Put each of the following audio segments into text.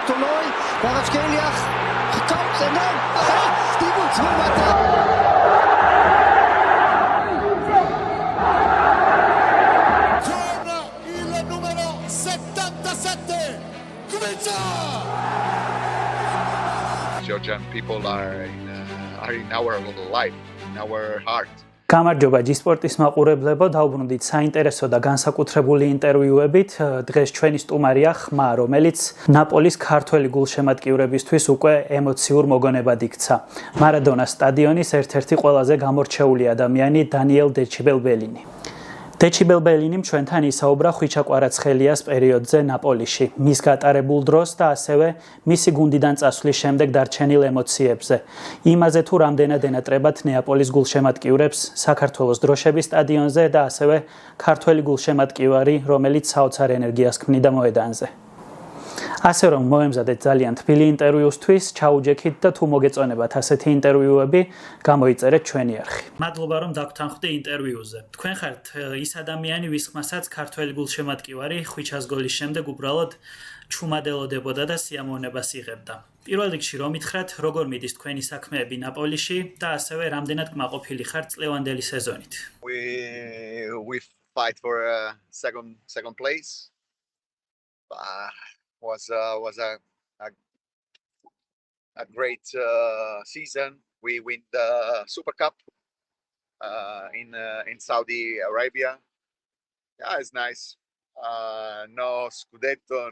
Toloi, Kvaratskhelia, gekapt en dan die moet weer il numero 77, Kubica! Georgian people are in our life, in our heart. გამარჯობა G-Sport-ის მაყურებლებო, დავბრუნდით საინტერესო და განსაკუთრებული ინტერვიუებით. დღეს ჩვენი სტუმარია ხმა, რომელიც ნაპოლის ქართველი გულშემატკივრებისთვის უკვე ემოციურ მოგონებად იქცა. მარადონას სტადიონის ერთ-ერთი ყველაზე გამორჩეული ადამიანი დანიელ დეჩიბელბელინი. დეჩიბელბელინიმ ჩვენთან ისაუბრა ხვიჩა კვარაცხელიას პერიოდზე ნაპოლიში, მის გატარებულ დროს და ასევე მისი გუნდიდან წასვლის შემდეგ დარჩენილ ემოციებზე. იმაზე თუ რამდენად ენატრებათ ნეაპოლის გულშემატკივრებს საქართველოს დროშების სტადიონზე და ასევე ქართველი გულშემატკივარი, რომელიც საოცარ ენერგიას ქმნიდა მოედანზე. ასე რომ მოემზადეთ ძალიან თბილი ინტერვიუსთვის, ჩაუჯექით და თუ მოგეწონებათ ასეთი ინტერვიუები, გამოიწერეთ ჩვენი არხი. მადლობა რომ დაგთანხმდი ინტერვიუზე. თქვენ ხართ ის ადამიანი, ვის ხმასაც ქართველი გულშემატკივარი ხვიჩას გოლის შემდეგ უბრალოდ ჩუმადელოდებოდა და სიამოვნებას იღებდა. პირველ რიგში რომ ითხრათ, როგორ მიდის თქვენი საქმეები ნაპოლიში და ასევე რამდენად კმაყოფილი ხართ წლევანდელი სეზონით. We fight for second place. Was a great season. We win the Super Cup in Saudi Arabia. Yeah, it's nice. No Scudetto,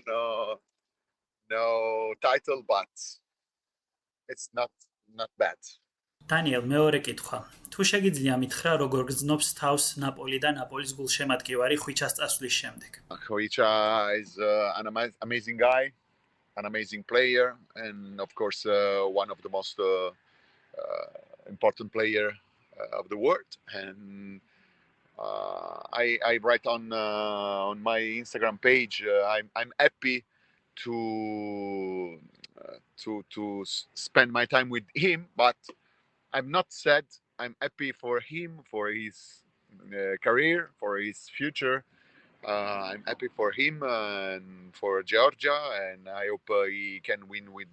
no title, but it's not bad. დანიელ, მეორე კითხვა. თუ შეგიძლია მითხრა, როგორ გრძნობს თავს ნაპოლი და ნაპოლის გულშემატკივარი ხვიჩას წასვლის შემდეგ. Khvicha is an amazing guy, an amazing player, and of course one of the most important player of the world. And I write on my Instagram page. I'm happy to spend my time with him, but I'm not sad. I'm happy for him, for his career, for his future. I'm happy for him and for Georgia, and I hope he can win with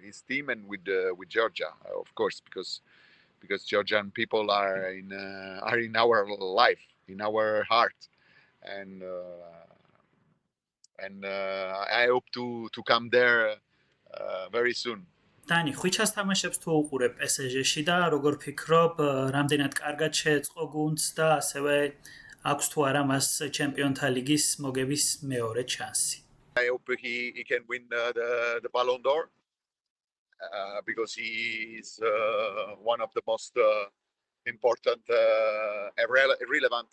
his team and with Georgia, of course, because Georgian people are in our life, in our heart, and I hope to come there very soon. დანი, ხვიჩას თამაშებს თუ უყურებ PSG-ში და როგორ ფიქრობ, რამდენად კარგად შეეწყო გუნდს და ასევე აქვს თუ არა მას ჩემპიონთა ლიგის მოგების მეორე შანსი. I hope he can win the Ballon d'Or because he is one of the most important relevant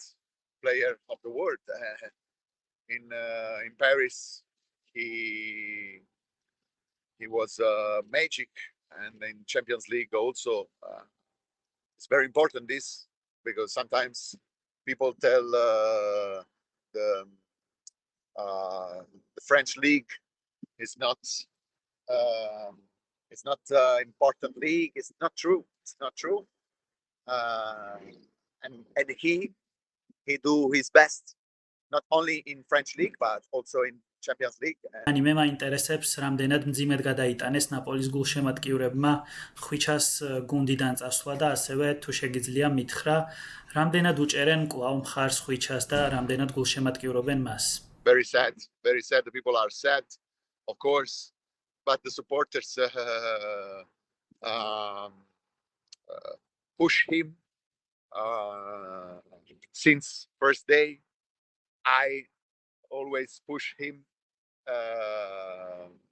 player of the world. In Paris, he was magic, and in Champions League also. It's very important this because sometimes people tell the French league is not important league. It's not true. It's not true. And he do his best, not only in French league but also in Champions League. Ani მე მაინტერესებს, რამდენად მძიმედ გადაიტანეს ნაპოლის გულშემატკივრებმა ხვიჩას გუნდიდან წასვლა და ასევე თუ შეგიძლია მითხრა, რამდენად უჭერენ კვლავ მხარს ხვიჩას და რამდენად გულშემატკივრობენ მას. Very sad. The people are sad, of course, but the supporters push him since first day. I always push him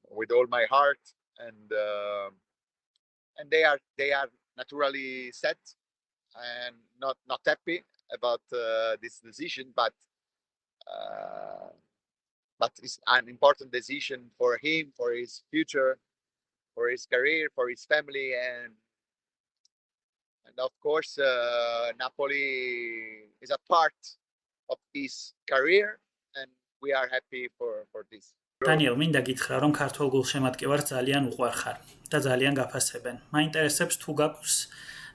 with all my heart, and they are naturally sad and not happy about this decision, but it's an important decision for him, for his future, for his career, for his family, and of course Napoli is a part of his career, and we are happy for this. დანიელ, მინდა გითხრა, რომ ქართულ გულშემატკივარს ძალიან უყვარხარ და ძალიან გაფასებენ. მაინტერესებს თუ გაქვს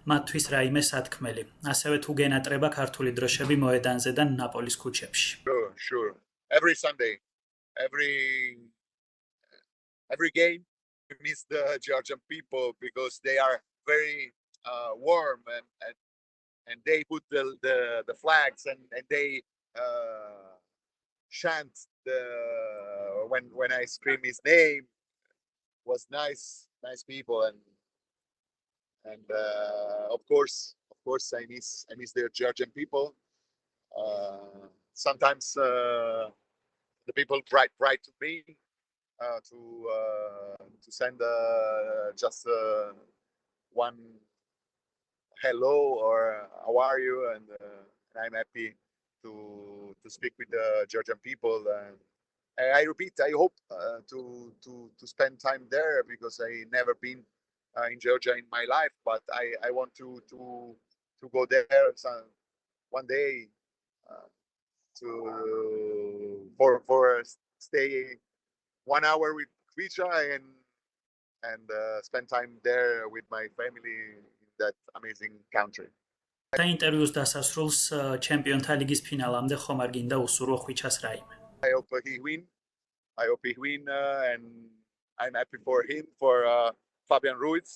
მათთვის რაიმე სათქმელი. ასევე თუ გენატრება ქართული დროშები მოედანზე და ნაპოლის ქუჩებში. Sure. Every Sunday, every game we miss the Georgian people because they are very warm and they put the flags and they chant when I scream his name. Was nice people and of course I miss the Georgian people. Sometimes the people write to me to send just one hello or how are you, and I'm happy to speak with the Georgian people. And I repeat, I hope to spend time there because I never been in Georgia in my life, but I want to go there one day uh, to for stay 1 hour with Kvicha and spend time there with my family in that amazing country. და ინტერვიუს დასასრულს ჩემპიონთა ლიგის ფინალამდე ხომ არ გინდა უსურვო ხვიჩას რაიმე? I hope he win. I hope he win, and I'm happy for him, for Fabian Ruiz.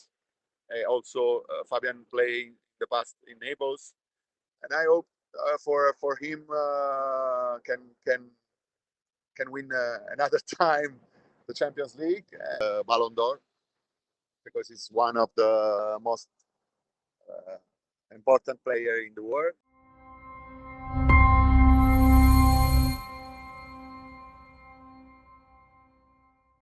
Also, Fabian playing the past in Naples, and I hope for him can win another time the Champions League, Ballon d'Or, because he's one of the most important player in the world.